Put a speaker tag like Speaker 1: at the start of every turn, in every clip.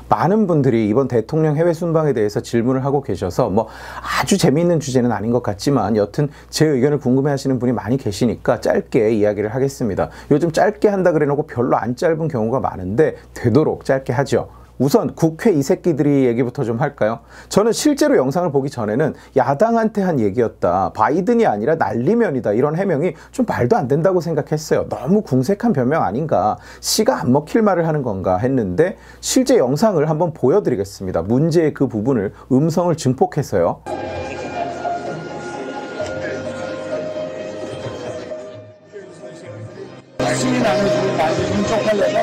Speaker 1: 많은 분들이 이번 대통령 해외 순방에 대해서 질문을 하고 계셔서 뭐 아주 재미있는 주제는 아닌 것 같지만 여튼 제 의견을 궁금해 하시는 분이 많이 계시니까 짧게 이야기를 하겠습니다. 요즘 짧게 한다 그래 놓고 별로 안 짧은 경우가 많은데 되도록 짧게 하죠. 우선 국회 이 새끼들이 얘기부터 좀 할까요? 저는 실제로 영상을 보기 전에는 야당한테 한 얘기였다, 바이든이 아니라 난리면이다, 이런 해명이 좀 말도 안 된다고 생각했어요. 너무 궁색한 변명 아닌가, 씨가 안 먹힐 말을 하는 건가 했는데 실제 영상을 한번 보여드리겠습니다. 문제의 그 부분을 음성을 증폭해서요.
Speaker 2: 승인 안 해주고 바이든 쪽팔려서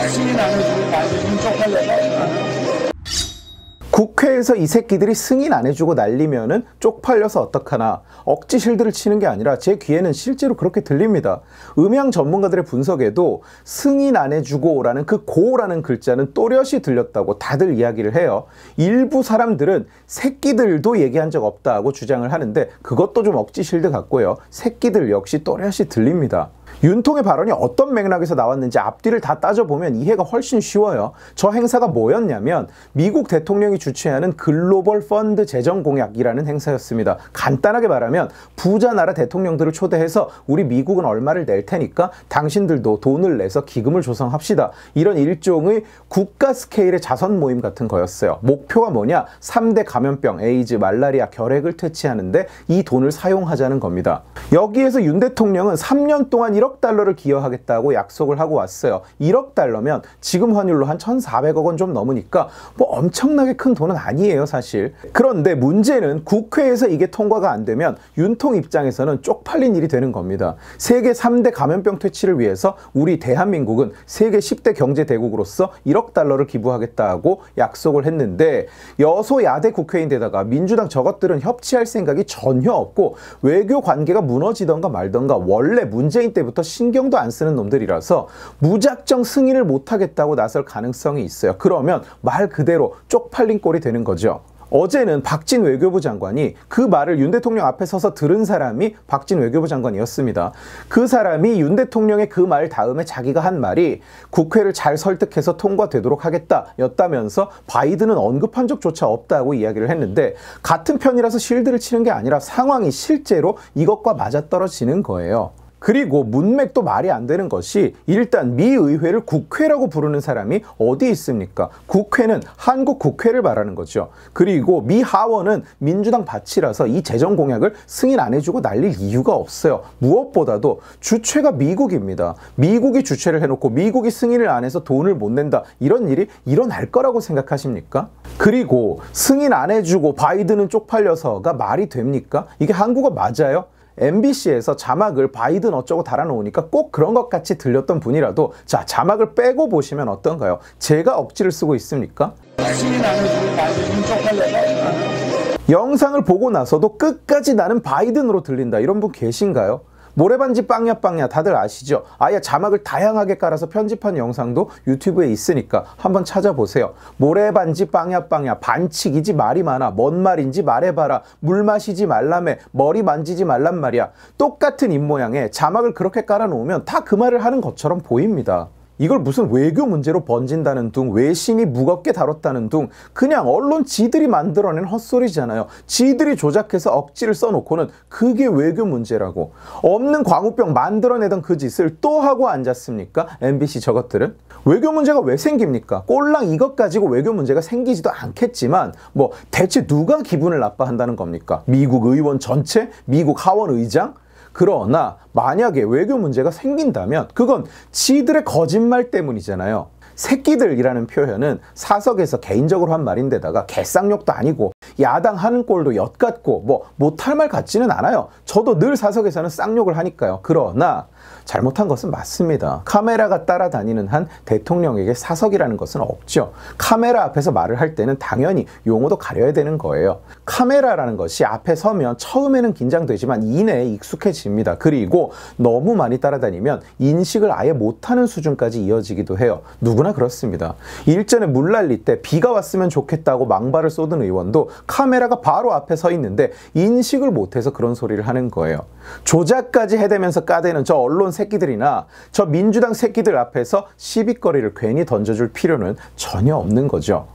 Speaker 2: 승인 안 해주고 바이든 쪽팔려서
Speaker 1: 국회에서 이 새끼들이 승인 안 해주고 난리면은 쪽팔려서 어떡하나, 억지 실드를 치는 게 아니라 제 귀에는 실제로 그렇게 들립니다. 음향 전문가들의 분석에도 승인 안 해주고 라는 그 고라는 글자는 또렷이 들렸다고 다들 이야기를 해요. 일부 사람들은 새끼들도 얘기한 적 없다고 주장을 하는데 그것도 좀 억지 실드 같고요. 새끼들 역시 또렷이 들립니다. 윤통의 발언이 어떤 맥락에서 나왔는지 앞뒤를 다 따져보면 이해가 훨씬 쉬워요. 저 행사가 뭐였냐면 미국 대통령이 주최하는 글로벌 펀드 재정 공약이라는 행사였습니다. 간단하게 말하면 부자 나라 대통령들을 초대해서 우리 미국은 얼마를 낼 테니까 당신들도 돈을 내서 기금을 조성합시다, 이런 일종의 국가 스케일의 자선 모임 같은 거였어요. 목표가 뭐냐? 3대 감염병, 에이즈, 말라리아, 결핵을 퇴치하는데 이 돈을 사용하자는 겁니다. 여기에서 윤 대통령은 3년 동안 1억 달러를 기여하겠다고 약속을 하고 왔어요. 1억 달러면 지금 환율로 한 1,400억 원 좀 넘으니까 뭐 엄청나게 큰 돈은 아니에요, 사실. 그런데 문제는 국회에서 이게 통과가 안 되면 윤통 입장에서는 쪽팔린 일이 되는 겁니다. 세계 3대 감염병 퇴치를 위해서 우리 대한민국은 세계 10대 경제 대국으로서 1억 달러를 기부하겠다고 약속을 했는데 여소야대 국회인데다가 민주당 저것들은 협치할 생각이 전혀 없고 외교 관계가 무너지던가 말던가 원래 문재인 때부터 신경도 안 쓰는 놈들이라서 무작정 승인을 못하겠다고 나설 가능성이 있어요. 그러면 말 그대로 쪽팔린 꼴이 되는 거죠. 어제는 박진 외교부 장관이 그 말을 윤 대통령 앞에 서서 들은 사람이 박진 외교부 장관이었습니다. 그 사람이 윤 대통령의 그 말 다음에 자기가 한 말이 국회를 잘 설득해서 통과되도록 하겠다 였다면서 바이든은 언급한 적조차 없다고 이야기를 했는데 같은 편이라서 실드를 치는 게 아니라 상황이 실제로 이것과 맞아떨어지는 거예요. 그리고 문맥도 말이 안 되는 것이 일단 미 의회를 국회라고 부르는 사람이 어디 있습니까? 국회는 한국 국회를 말하는 거죠. 그리고 미 하원은 민주당 밭이라서 이 재정 공약을 승인 안 해주고 날릴 이유가 없어요. 무엇보다도 주체가 미국입니다. 미국이 주체를 해놓고 미국이 승인을 안 해서 돈을 못 낸다, 이런 일이 일어날 거라고 생각하십니까? 그리고 승인 안 해주고 바이든은 쪽팔려서가 말이 됩니까? 이게 한국어 맞아요? MBC에서 자막을 바이든 어쩌고 달아놓으니까 꼭 그런 것 같이 들렸던 분이라도 자, 자막을 빼고 보시면 어떤가요? 제가 억지를 쓰고 있습니까? 영상을 보고 나서도 끝까지 나는 바이든으로 들린다, 이런 분 계신가요? 모래반지 빵야 빵야 다들 아시죠? 아예 자막을 다양하게 깔아서 편집한 영상도 유튜브에 있으니까 한번 찾아보세요. 모래반지 빵야 빵야, 반칙이지 말이 많아, 뭔 말인지 말해봐라, 물 마시지 말라며, 머리 만지지 말란 말이야. 똑같은 입모양에 자막을 그렇게 깔아놓으면 다 그 말을 하는 것처럼 보입니다. 이걸 무슨 외교 문제로 번진다는 둥, 외신이 무겁게 다뤘다는 둥, 그냥 언론 지들이 만들어낸 헛소리잖아요. 지들이 조작해서 억지를 써놓고는 그게 외교 문제라고. 없는 광우병 만들어내던 그 짓을 또 하고 앉았습니까? MBC 저것들은? 외교 문제가 왜 생깁니까? 꼴랑 이것 가지고 외교 문제가 생기지도 않겠지만 뭐 대체 누가 기분을 나빠한다는 겁니까? 미국 의원 전체? 미국 하원 의장? 그러나 만약에 외교 문제가 생긴다면 그건 지들의 거짓말 때문이잖아요. 새끼들이라는 표현은 사석에서 개인적으로 한 말인데다가 개쌍욕도 아니고 야당 하는 꼴도 엿같고 뭐 못할 말 같지는 않아요. 저도 늘 사석에서는 쌍욕을 하니까요. 그러나 잘못한 것은 맞습니다. 카메라가 따라다니는 한 대통령에게 사석이라는 것은 없죠. 카메라 앞에서 말을 할 때는 당연히 용어도 가려야 되는 거예요. 카메라라는 것이 앞에 서면 처음에는 긴장되지만 이내에 익숙해집니다. 그리고 너무 많이 따라다니면 인식을 아예 못하는 수준까지 이어지기도 해요. 누구나 그렇습니다. 일전에 물 날릴 때 비가 왔으면 좋겠다고 망발을 쏟은 의원도 카메라가 바로 앞에 서 있는데 인식을 못해서 그런 소리를 하는 거예요. 조작까지 해대면서 까대는 저 언론 새끼들이나 저 민주당 새끼들 앞에서 시비거리를 괜히 던져줄 필요는 전혀 없는 거죠.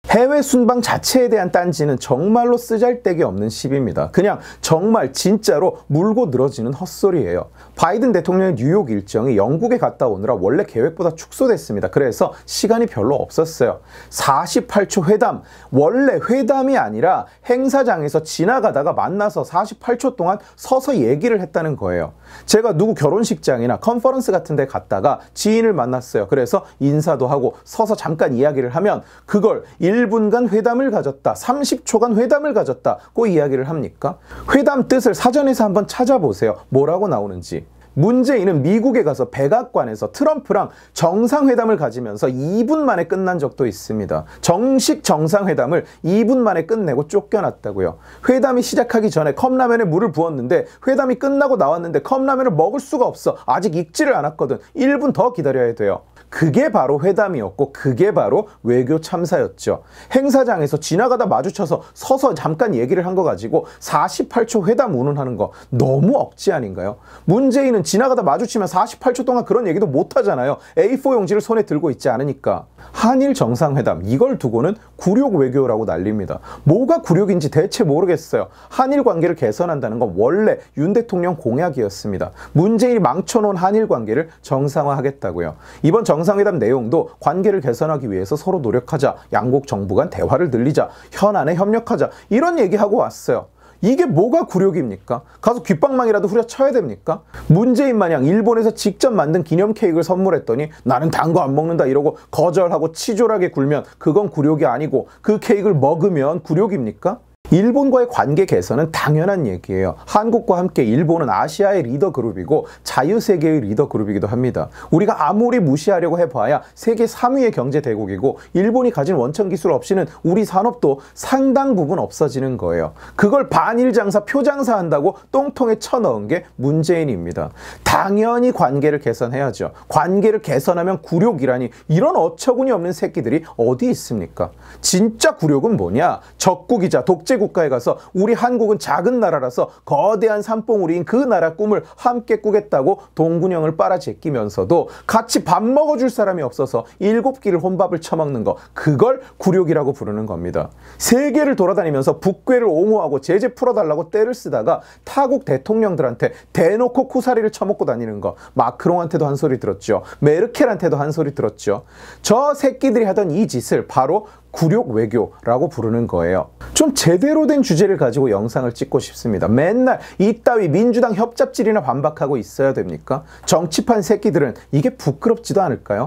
Speaker 1: 해외 순방 자체에 대한 딴지는 정말로 쓰잘데기 없는 시비입니다. 그냥 정말 진짜로 물고 늘어지는 헛소리예요. 바이든 대통령의 뉴욕 일정이 영국에 갔다 오느라 원래 계획보다 축소됐습니다. 그래서 시간이 별로 없었어요. 48초 회담, 원래 회담이 아니라 행사장에서 지나가다가 만나서 48초 동안 서서 얘기를 했다는 거예요. 제가 누구 결혼식장이나 컨퍼런스 같은 데 갔다가 지인을 만났어요. 그래서 인사도 하고 서서 잠깐 이야기를 하면 그걸 1분간 회담을 가졌다, 30초간 회담을 가졌다고 이야기를 합니까? 회담 뜻을 사전에서 한번 찾아보세요. 뭐라고 나오는지. 문재인은 미국에 가서 백악관에서 트럼프랑 정상회담을 가지면서 2분 만에 끝난 적도 있습니다. 정식 정상회담을 2분 만에 끝내고 쫓겨났다고요. 회담이 시작하기 전에 컵라면에 물을 부었는데 회담이 끝나고 나왔는데 컵라면을 먹을 수가 없어. 아직 익지를 않았거든. 1분 더 기다려야 돼요. 그게 바로 회담이었고 그게 바로 외교 참사였죠. 행사장에서 지나가다 마주쳐서 서서 잠깐 얘기를 한 거 가지고 48초 회담 운운하는 거 너무 억지 아닌가요? 문재인은 지나가다 마주치면 48초 동안 그런 얘기도 못 하잖아요. A4 용지를 손에 들고 있지 않으니까. 한일 정상회담 이걸 두고는 굴욕 외교라고 난립니다. 뭐가 굴욕인지 대체 모르겠어요. 한일 관계를 개선한다는 건 원래 윤 대통령 공약이었습니다. 문재인이 망쳐놓은 한일 관계를 정상화하겠다고요. 이번 정상회담 내용도 관계를 개선하기 위해서 서로 노력하자, 양국 정부 간 대화를 늘리자, 현안에 협력하자 이런 얘기하고 왔어요. 이게 뭐가 굴욕입니까? 가서 귓방망이라도 후려쳐야 됩니까? 문재인 마냥 일본에서 직접 만든 기념 케이크를 선물했더니 나는 단 거 안 먹는다 이러고 거절하고 치졸하게 굴면 그건 굴욕이 아니고 그 케이크를 먹으면 굴욕입니까? 일본과의 관계 개선은 당연한 얘기예요. 한국과 함께 일본은 아시아의 리더 그룹이고 자유세계의 리더 그룹이기도 합니다. 우리가 아무리 무시하려고 해봐야 세계 3위의 경제 대국이고 일본이 가진 원천 기술 없이는 우리 산업도 상당 부분 없어지는 거예요. 그걸 반일 장사, 표장사 한다고 똥통에 쳐넣은 게 문재인입니다. 당연히 관계를 개선해야죠. 관계를 개선하면 굴욕이라니 이런 어처구니 없는 새끼들이 어디 있습니까? 진짜 굴욕은 뭐냐? 적국이자 독재 국가에 가서 우리 한국은 작은 나라라서 거대한 산봉우리인 그 나라 꿈을 함께 꾸겠다고 동군형을 빨아제끼면서도 같이 밥 먹어줄 사람이 없어서 7끼를 혼밥을 처먹는 거, 그걸 굴욕이라고 부르는 겁니다. 세계를 돌아다니면서 북괴를 옹호하고 제재 풀어달라고 떼를 쓰다가 타국 대통령들한테 대놓고 쿠사리를 처먹고 다니는 거, 마크롱한테도 한 소리 들었죠. 메르켈한테도 한 소리 들었죠. 저 새끼들이 하던 이 짓을 바로 굴욕 외교라고 부르는 거예요. 좀 제대로 된 주제를 가지고 영상을 찍고 싶습니다. 맨날 이따위 민주당 협잡질이나 반박하고 있어야 됩니까? 정치판 새끼들은 이게 부끄럽지도 않을까요?